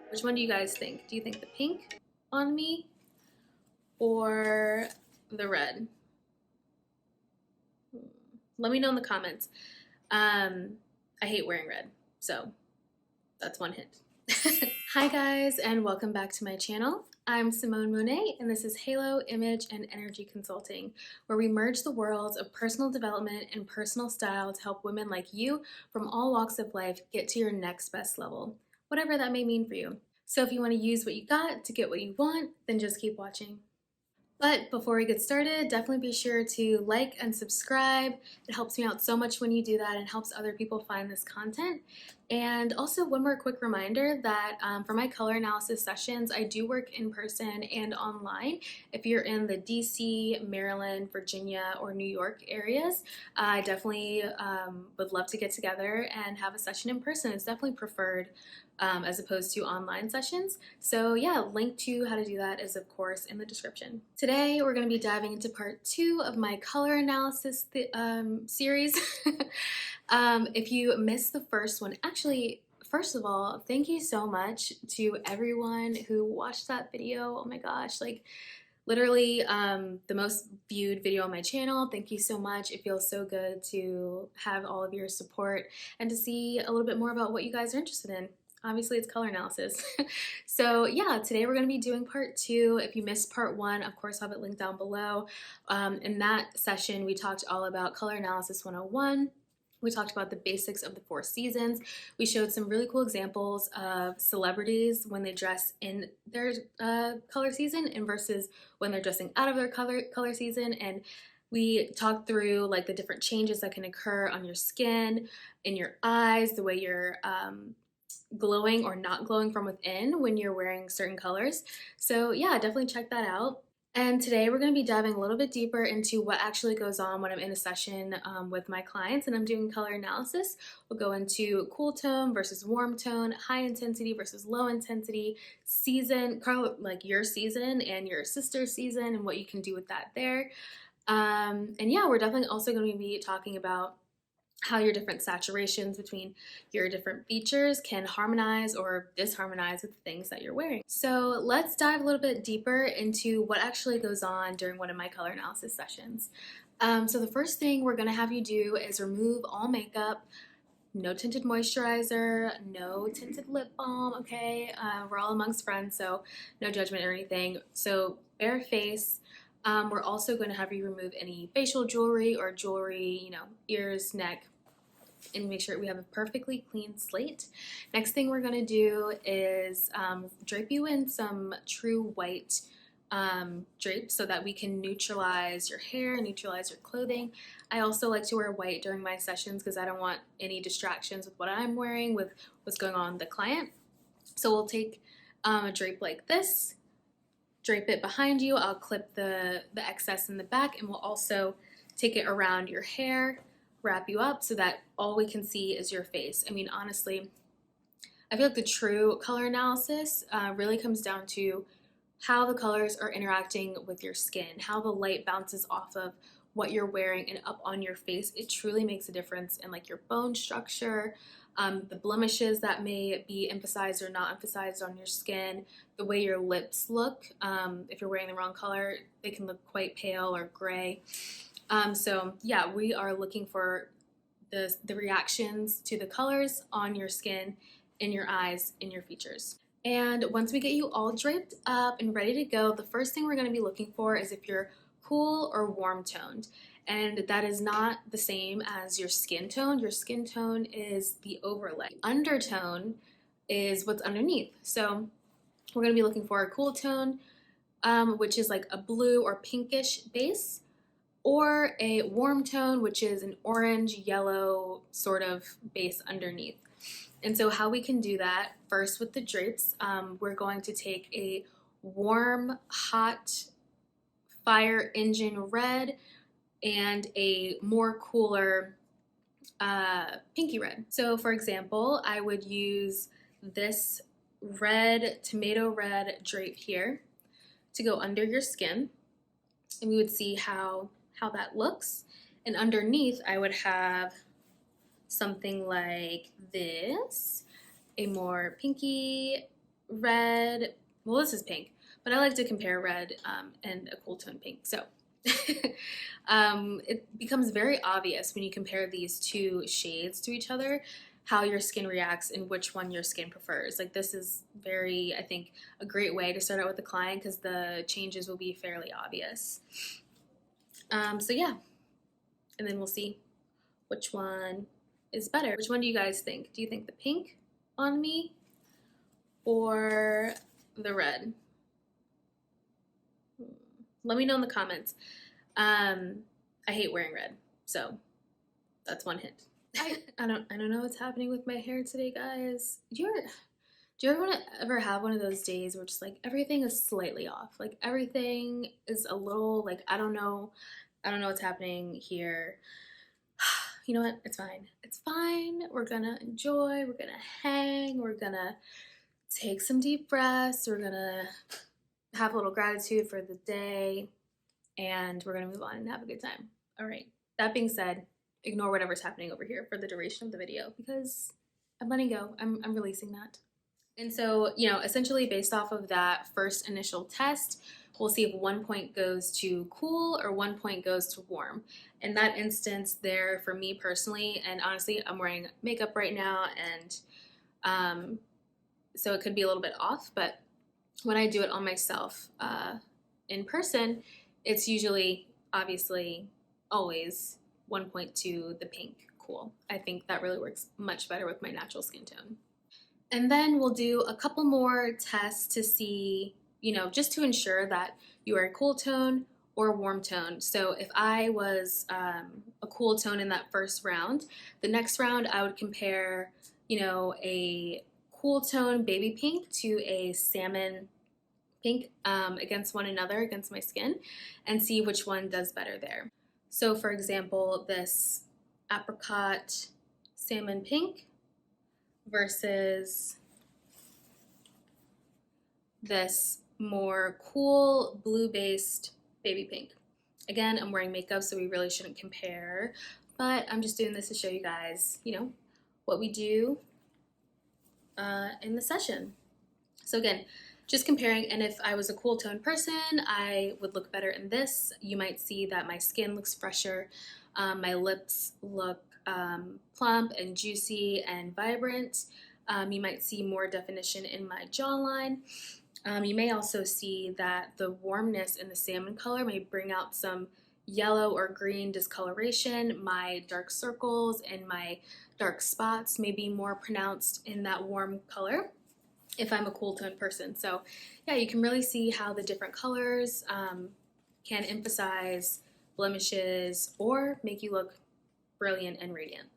Which one do you guys think? Do you think the pink on me or the red? Let me know in the comments. I hate wearing red, so that's one hint. Hi guys, and welcome back to my channel. I'm Simone Monet, and this is Halo Image and Energy Consulting, where we merge the worlds of personal development and personal style to help women like you from all walks of life get to your next best level, whatever that may mean for you. So if you want to use what you got to get what you want, then just keep watching. But before we get started, definitely be sure to like and subscribe. It helps me out so much when you do that and helps other people find this content. And also, one more quick reminder that for my color analysis sessions, I do work in person and online. If you're in the DC, Maryland, Virginia, or New York areas, I definitely would love to get together and have a session in person. It's definitely preferred as opposed to online sessions. So yeah, link to how to do that is of course in the description. Today we're going to be diving into part 2 of my color analysis series. If you missed the first one, actually, first of all, thank you so much to everyone who watched that video. Oh my gosh, like literally the most viewed video on my channel. Thank you so much. It feels so good to have all of your support and to see a little bit more about what you guys are interested in. Obviously, it's color analysis. So yeah, today we're going to be doing part 2. If you missed part 1, of course, I'll have it linked down below. In that session, we talked all about color analysis 101. We talked about the basics of the 4 seasons. We showed some really cool examples of celebrities when they dress in their color season and versus when they're dressing out of their color season. And we talked through like the different changes that can occur on your skin, in your eyes, the way you're glowing or not glowing from within when you're wearing certain colors. So yeah, definitely check that out. And today we're going to be diving a little bit deeper into what actually goes on when I'm in a session with my clients and I'm doing color analysis. We'll go into cool tone versus warm tone, high intensity versus low intensity, season, like your season and your sister's season and what you can do with that there. And yeah, we're definitely also going to be talking about how your different saturations between your different features can harmonize or disharmonize with the things that you're wearing. So let's dive a little bit deeper into what actually goes on during one of my color analysis sessions. So the first thing we're going to have you do is remove all makeup, no tinted moisturizer, no tinted lip balm, okay? We're all amongst friends, so no judgment or anything. So bare face. We're also going to have you remove any facial jewelry or jewelry, ears, neck, and make sure we have a perfectly clean slate. Next thing we're going to do is drape you in some true white drapes so that we can neutralize your hair, neutralize your clothing. I also like to wear white during my sessions because I don't want any distractions with what I'm wearing, with what's going on with the client. So we'll take a drape like this, drape it behind you. I'll clip the excess in the back, and we'll also take it around your hair, wrap you up so that all we can see is your face. I mean, honestly, I feel like the true color analysis really comes down to how the colors are interacting with your skin, how the light bounces off of what you're wearing and up on your face. It truly makes a difference in like your bone structure, the blemishes that may be emphasized or not emphasized on your skin, the way your lips look. If you're wearing the wrong color, they can look quite pale or gray. So yeah, we are looking for the reactions to the colors on your skin, in your eyes, in your features. And once we get you all draped up and ready to go, the first thing we're going to be looking for is if you're cool or warm toned. And that is not the same as your skin tone. Your skin tone is the overlay. Undertone is what's underneath. So we're going to be looking for a cool tone, which is like a blue or pinkish base, or a warm tone, which is an orange, yellow sort of base underneath. And so how we can do that, first with the drapes, we're going to take a warm, hot, fire engine red and a more cooler pinky red. So for example, I would use this red, tomato red drape here to go under your skin, and we would see how that looks. And underneath I would have something like this, a more pinky red, well, this is pink, but I like to compare red and a cool tone pink. So it becomes very obvious when you compare these two shades to each other how your skin reacts and which one your skin prefers. Like this is very, I think, a great way to start out with the client because the changes will be fairly obvious. So yeah, and then we'll see which one is better. Which one do you guys think? Do you think the pink on me or the red? Let me know in the comments. I hate wearing red, so that's one hint. I don't know what's happening with my hair today, guys. Do you ever have one of those days where just like everything is slightly off? Like everything is a little like I don't know what's happening here. You know what? It's fine. It's fine. We're gonna enjoy. We're gonna hang. We're gonna take some deep breaths. We're gonna have a little gratitude for the day, and we're gonna move on and have a good time. All right. That being said, ignore whatever's happening over here for the duration of the video because I'm letting go. I'm releasing that. And so, you know, essentially based off of that first initial test, we'll see if 1 point goes to cool or 1 point goes to warm. In that instance there, for me personally, and honestly, I'm wearing makeup right now, and so it could be a little bit off, but when I do it on myself in person, it's usually, obviously, always 1 point to the pink cool. I think that really works much better with my natural skin tone. And then we'll do a couple more tests to see, you know, just to ensure that you are a cool tone or warm tone. So if I was a cool tone in that first round, the next round I would compare, you know, a cool tone baby pink to a salmon pink against one another, against my skin, and see which one does better there. So for example, this apricot salmon pink versus this more cool blue-based baby pink. Again, I'm wearing makeup, so we really shouldn't compare, but I'm just doing this to show you guys, you know, what we do in the session. So again, just comparing, and if I was a cool tone person, I would look better in this. You might see that my skin looks fresher, my lips look plump and juicy and vibrant. You might see more definition in my jawline. You may also see that the warmness in the salmon color may bring out some yellow or green discoloration. My dark circles and my dark spots may be more pronounced in that warm color if I'm a cool tone person. So yeah, you can really see how the different colors can emphasize blemishes or make you look brilliant and radiant.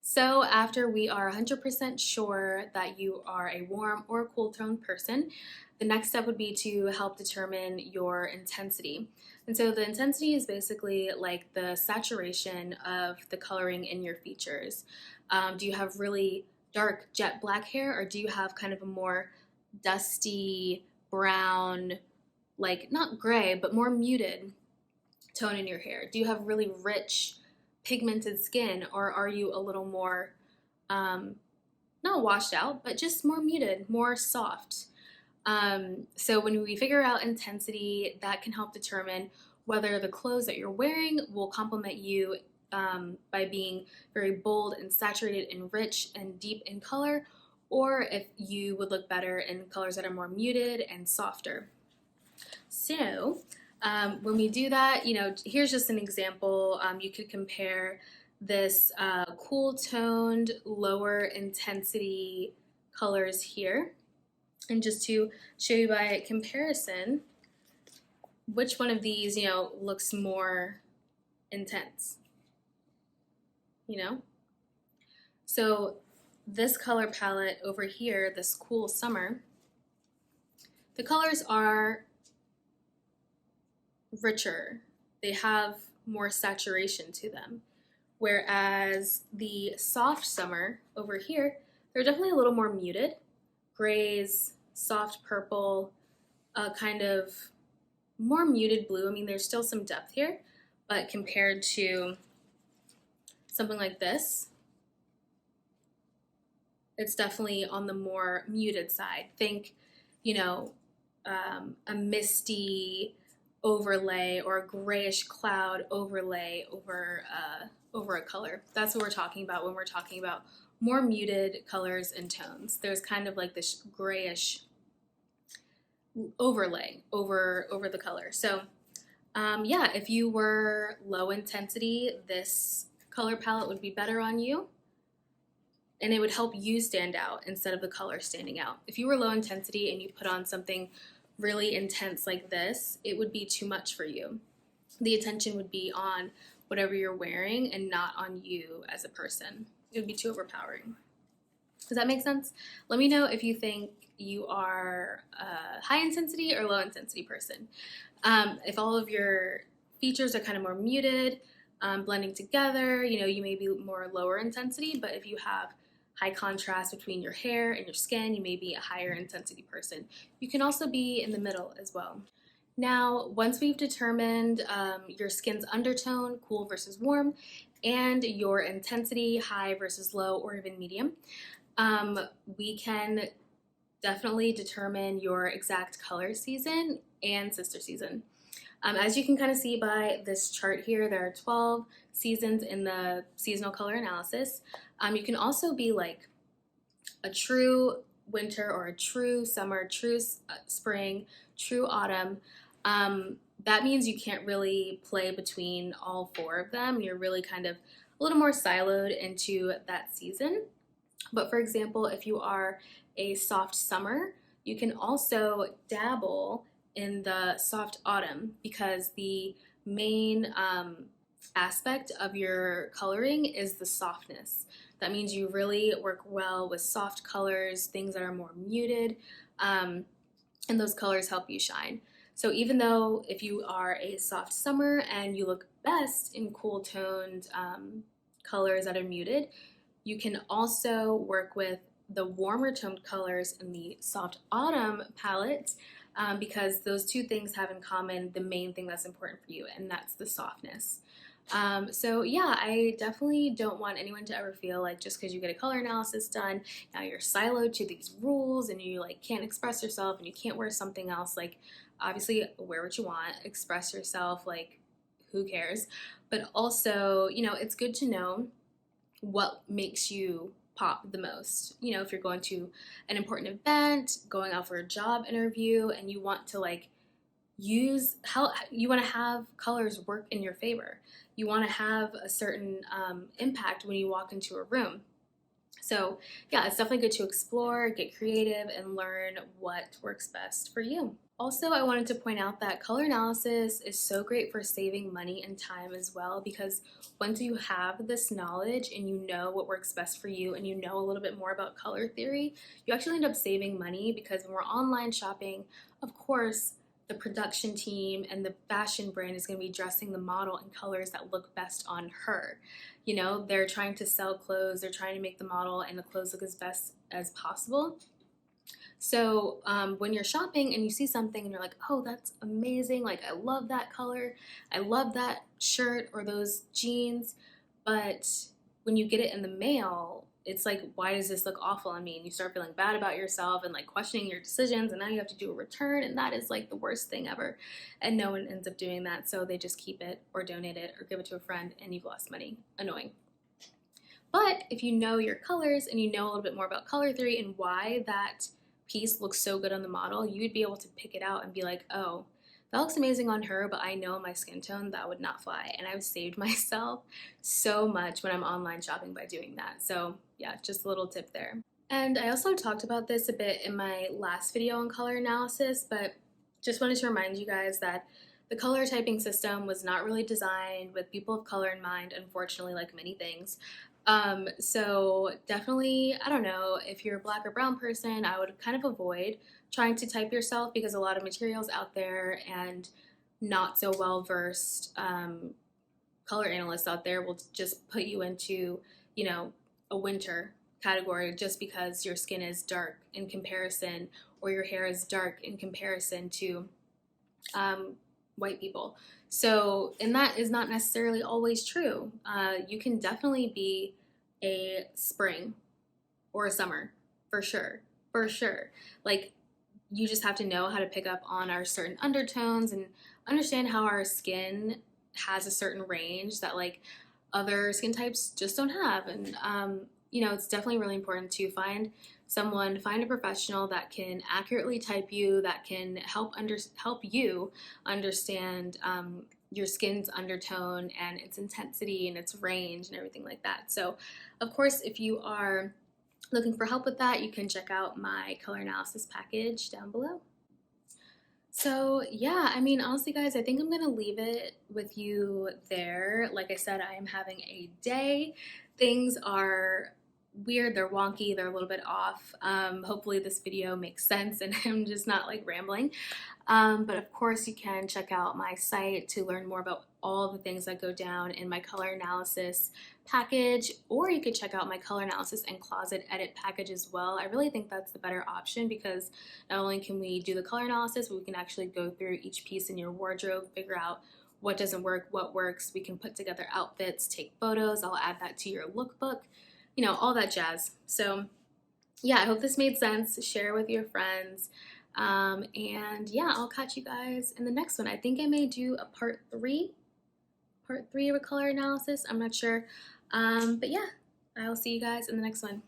So after we are 100% sure that you are a warm or cool tone person, the next step would be to help determine your intensity. And so the intensity is basically like the saturation of the coloring in your features. Do you have really dark jet black hair, or do you have kind of a more dusty brown, like not gray, but more muted tone in your hair? Do you have really rich pigmented skin, or are you a little more not washed out, but just more muted, more soft? So when we figure out intensity, that can help determine whether the clothes that you're wearing will complement you by being very bold and saturated and rich and deep in color, or if you would look better in colors that are more muted and softer. So when we do that, you know, here's just an example. You could compare this cool toned, lower intensity colors here. And just to show you by comparison, which one of these, you know, looks more intense, you know? So this color palette over here, this cool summer, the colors are richer. They have more saturation to them. Whereas the soft summer over here, they're definitely a little more muted. Grays, soft purple, kind of more muted blue. I mean, there's still some depth here, but compared to something like this, it's definitely on the more muted side. Think, you know, a misty overlay or a grayish cloud overlay over a color. That's what we're talking about when we're talking about more muted colors and tones. There's kind of like this grayish overlay over the color. So yeah, if you were low intensity, this color palette would be better on you, and it would help you stand out instead of the color standing out. If you were low intensity and you put on something really intense like this, it would be too much for you. The attention would be on whatever you're wearing and not on you as a person. It would be too overpowering. Does that make sense? Let me know if you think you are a high intensity or low intensity person. If all of your features are kind of more muted, blending together, you know, you may be more lower intensity, but if you have high contrast between your hair and your skin, you may be a higher intensity person. You can also be in the middle as well. Now, once we've determined your skin's undertone, cool versus warm, and your intensity, high versus low, or even medium, we can definitely determine your exact color season and sister season. As you can kind of see by this chart here, there are 12 seasons in the seasonal color analysis. You can also be like a true winter or a true summer, true spring, true autumn. That means you can't really play between all four of them. You're really kind of a little more siloed into that season. But for example, if you are a soft summer, you can also dabble in the soft autumn, because the main aspect of your coloring is the softness. That means you really work well with soft colors, things that are more muted, and those colors help you shine. So even though if you are a soft summer and you look best in cool toned colors that are muted, you can also work with the warmer toned colors in the soft autumn palette, because those two things have in common the main thing that's important for you, and that's the softness. So yeah, I definitely don't want anyone to ever feel like just because you get a color analysis done, now you're siloed to these rules and you like can't express yourself and you can't wear something else. Like, obviously wear what you want, express yourself, like who cares? But also, you know, it's good to know what makes you pop the most. You know, if you're going to an important event, going out for a job interview, and you want to like use how you want to have colors work in your favor. You want to have a certain impact when you walk into a room. So yeah, it's definitely good to explore, get creative, and learn what works best for you. Also, I wanted to point out that color analysis is so great for saving money and time as well, because once you have this knowledge and you know what works best for you and you know a little bit more about color theory, you actually end up saving money, because when we're online shopping, of course, the production team and the fashion brand is going to be dressing the model in colors that look best on her. You know, they're trying to sell clothes, they're trying to make the model and the clothes look as best as possible. So when you're shopping and you see something and you're like, oh, that's amazing, like I love that color, I love that shirt or those jeans, but when you get it in the mail, it's like, why does this look awful on me? And you start feeling bad about yourself and like questioning your decisions, and now you have to do a return, and that is like the worst thing ever. And no one ends up doing that, so they just keep it or donate it or give it to a friend, and you've lost money. Annoying. But if you know your colors and you know a little bit more about color theory and why that piece looks so good on the model, you would be able to pick it out and be like, oh, that looks amazing on her, but I know my skin tone, that would not fly. And I've saved myself so much when I'm online shopping by doing that. So yeah, just a little tip there. And I also talked about this a bit in my last video on color analysis, but just wanted to remind you guys that the color typing system was not really designed with people of color in mind, unfortunately, like many things. So definitely, I don't know, if you're a black or brown person, I would kind of avoid trying to type yourself, because a lot of materials out there and not so well versed color analysts out there will just put you into, you know, a winter category just because your skin is dark in comparison, or your hair is dark in comparison to white people. So, and that is not necessarily always true. You can definitely be a spring or a summer, for sure, for sure. Like, you just have to know how to pick up on our certain undertones and understand how our skin has a certain range that like other skin types just don't have. And you know, it's definitely really important to find a professional that can accurately type you, that can help you understand your skin's undertone and its intensity and its range and everything like that. So, of course, if you are looking for help with that, you can check out my color analysis package down below. So yeah, I mean, honestly guys, I think I'm gonna leave it with you there. Like I said, I am having a day. Things are weird, they're wonky, they're a little bit off. Hopefully this video makes sense and I'm just not like rambling. But of course you can check out my site to learn more about all the things that go down in my color analysis package, or you could check out my color analysis and closet edit package as well. I really think that's the better option because not only can we do the color analysis, but we can actually go through each piece in your wardrobe, figure out what doesn't work, what works. We can put together outfits, take photos. I'll add that to your lookbook, you know, all that jazz. So yeah, I hope this made sense. Share with your friends. And yeah, I'll catch you guys in the next one. I think I may do a part three of a color analysis. I'm not sure. But yeah, I'll see you guys in the next one.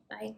Bye.